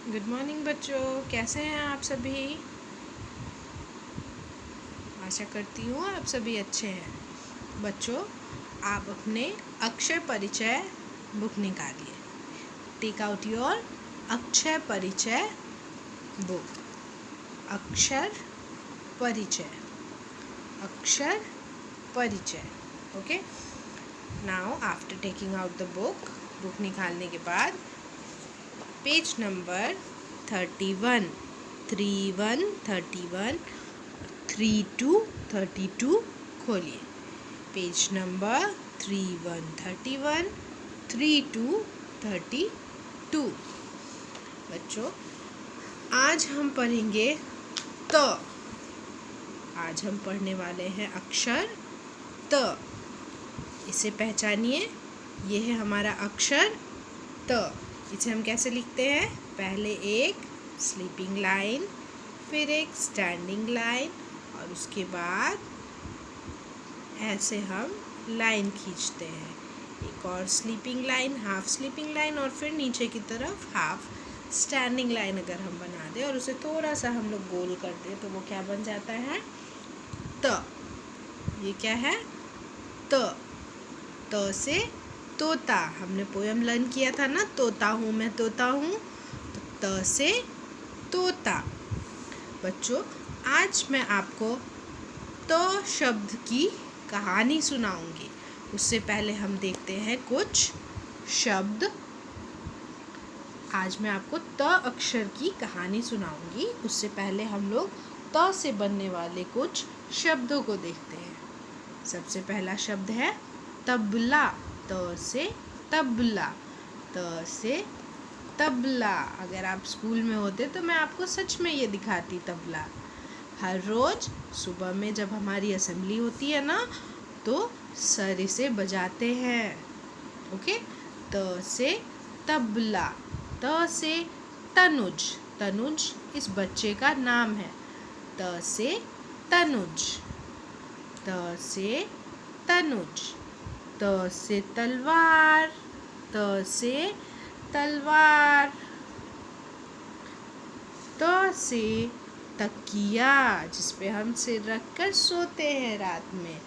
Good morning बच्चों, कैसे हैं आप सभी। आशा करती हूँ आप सभी अच्छे हैं। बच्चों, आप अपने अक्षर परिचय बुक निकालिए। टेक आउट योर अक्षर परिचय बुक। अक्षर परिचय, अक्षर परिचय। Okay, now after taking out the book निकालने के बाद पेज नंबर 31, 32 खोलिए। पेज नंबर 31, 32 बच्चों, आज हम पढ़ेंगे त। आज हम पढ़ने वाले हैं अक्षर त। इसे पहचानिए, ये है हमारा अक्षर त। इसे हम कैसे लिखते हैं? पहले एक स्लीपिंग लाइन, फिर एक स्टैंडिंग लाइन, और उसके बाद ऐसे हम लाइन खींचते हैं। एक और sleeping line, half sleeping line, और फिर नीचे की तरफ हाफ स्टैंडिंग लाइन अगर हम बना दें और उसे थोड़ा सा हम लोग गोल कर दें तो वो क्या बन जाता है? त। ये क्या है? त। त से तोता। हमने पोयम लर्न किया था ना, तोता हूँ मैं तोता हूँ। तो त से तोता। बच्चों, आज मैं आपको त शब्द की कहानी सुनाऊंगी। उससे पहले हम देखते हैं कुछ शब्द। आज मैं आपको त अक्षर की कहानी सुनाऊंगी। उससे पहले हम लोग त से बनने वाले कुछ शब्दों को देखते हैं। सबसे पहला शब्द है तबला। त से तबला, त से तबला। अगर आप स्कूल में होते तो मैं आपको सच में ये दिखाती तबला। हर रोज सुबह में जब हमारी असेंबली होती है ना, तो सर इसे बजाते हैं। ओके, त से तबला। त से तनुज। तनुज इस बच्चे का नाम है। त से तनुज। त से तनुज। त से तलवार। त से तलवार। त से तकिया, जिस पे हम सिर रख कर सोते हैं रात में।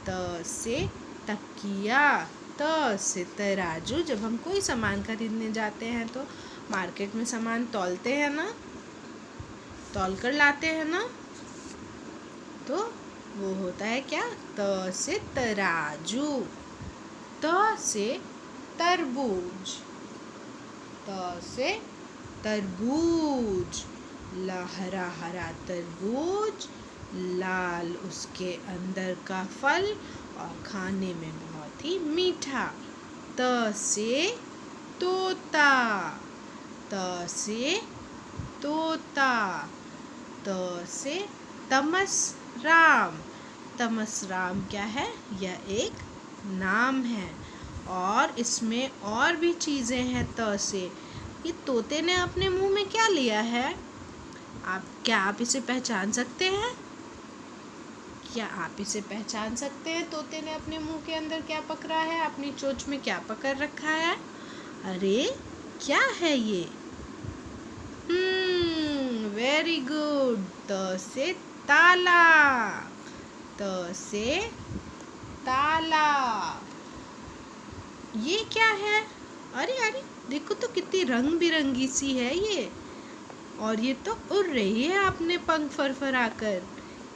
त से तकिया। त से तराजू। जब हम कोई सामान खरीदने जाते हैं तो मार्केट में सामान तौलते हैं ना, तौल कर लाते हैं ना, तो वो होता है क्या? त से तराजू। त से तरबूज। त से तरबूज। हरा हरा तरबूज, लाल उसके अंदर का फल और खाने में बहुत ही मीठा। त से तोता। त से तोता। त से तमस राम। तमस राम क्या है? यह एक नाम है और इसमें और भी चीज़ें हैं त से। ये तोते ने अपने मुंह में क्या लिया है? क्या आप इसे पहचान सकते हैं? क्या आप इसे पहचान सकते हैं? तोते ने अपने मुंह के अंदर क्या पकड़ा है? अपनी चोंच में क्या पकड़ रखा है? अरे क्या है ये? Very good. त से ताला। त से ताला। ये क्या है? अरे अरे, देखो तो कितनी रंग बिरंगी सी है ये। और ये तो उड़ रही है अपने पंख फरफरा कर।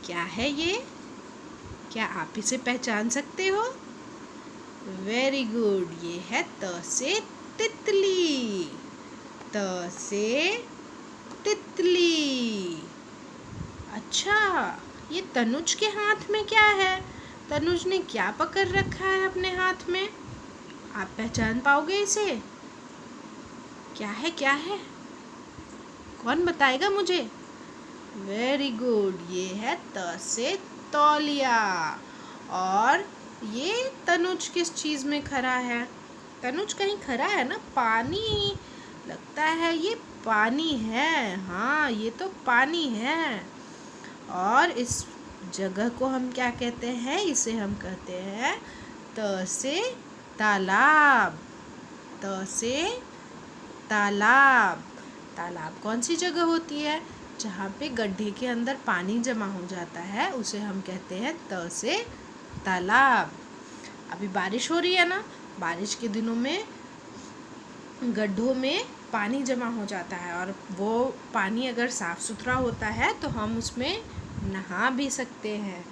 क्या है ये? क्या आप इसे पहचान सकते हो? वेरी गुड, ये है त से तितली। त से तितली। अच्छा, ये तनुज के हाथ में क्या है? तनुज ने क्या पकड़ रखा है अपने हाथ में? आप पहचान पाओगे इसे? क्या है? क्या है? कौन बताएगा मुझे? वेरी गुड, ये है त से तौलिया। और ये तनुज किस चीज़ में खड़ा है? तनुज कहीं खड़ा है ना, पानी लगता है। ये पानी है। हाँ, ये तो पानी है। और इस जगह को हम क्या कहते हैं? इसे हम कहते हैं त से तालाब। त से तालाब। तालाब कौन सी जगह होती है? जहाँ पे गड्ढे के अंदर पानी जमा हो जाता है उसे हम कहते हैं त से तालाब। अभी बारिश हो रही है ना, बारिश के दिनों में गड्ढों में पानी जमा हो जाता है और वो पानी अगर साफ़ सुथरा होता है तो हम उसमें नहा भी सकते हैं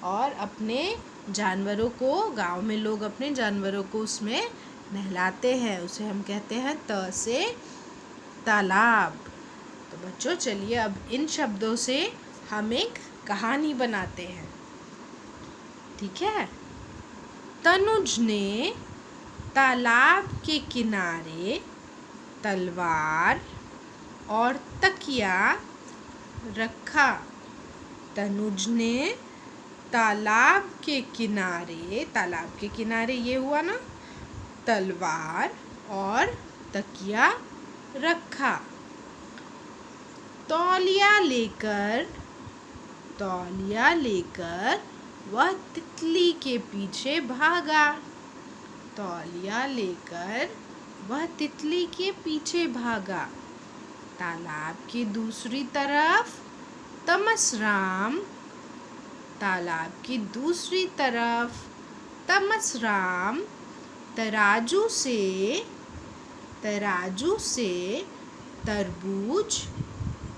और अपने जानवरों को, गांव में लोग अपने जानवरों को उसमें नहलाते हैं। उसे हम कहते हैं त से तालाब। तो बच्चों चलिए अब इन शब्दों से हम एक कहानी बनाते हैं, ठीक है? तनुज ने तालाब के किनारे तलवार और तकिया रखा। तनुज ने तालाब के किनारे ये हुआ ना, तलवार और तकिया रखा। तौलिया लेकर वह तितली के पीछे भागा। तौलिया लेकर वह तितली के पीछे भागा। तालाब की दूसरी तरफ तमसराम तराजू से तरबूज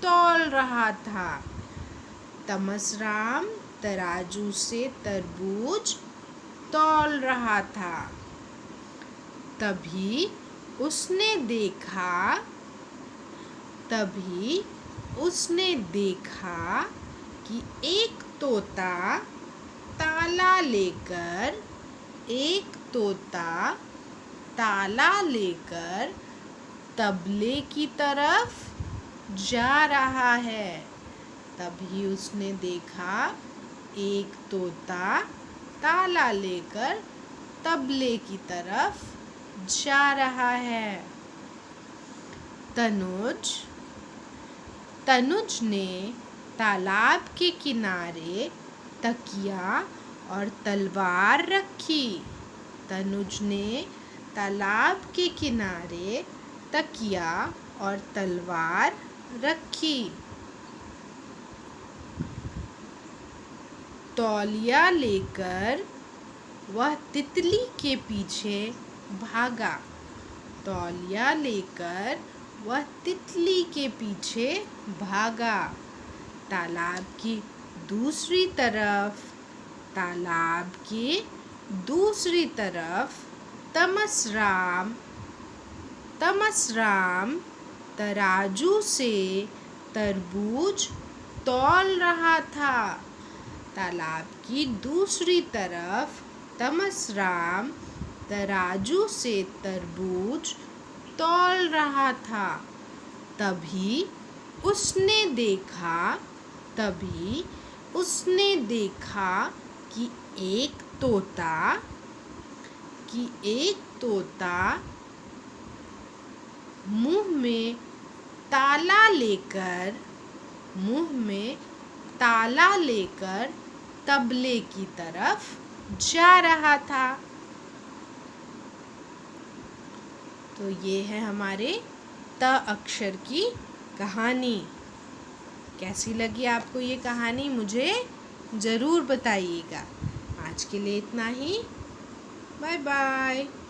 तौल रहा था। तमसराम तराजू से तरबूज तौल रहा था। तभी उसने देखा कि एक तोता ताला लेकर तबले की तरफ जा रहा है। तभी उसने देखा एक तोता ताला लेकर तबले की तरफ जा रहा है। तनुज ने तालाब के किनारे तकिया और तलवार रखी। तनुज ने तालाब के किनारे तकिया और तलवार रखी। तौलिया लेकर वह तितली के पीछे भागा। तौलिया लेकर वह तितली के पीछे भागा। तालाब की दूसरी तरफ तमसराम तराजू से तरबूज तौल रहा था। तालाब की दूसरी तरफ तमसराम तराजू से तरबूज तौल रहा था। तभी उसने देखा कि एक तोता मुंह में ताला लेकर तबले की तरफ जा रहा था। तो ये है हमारे त अक्षर की कहानी। कैसी लगी आपको ये कहानी मुझे ज़रूर बताइएगा। आज के लिए इतना ही। Bye bye.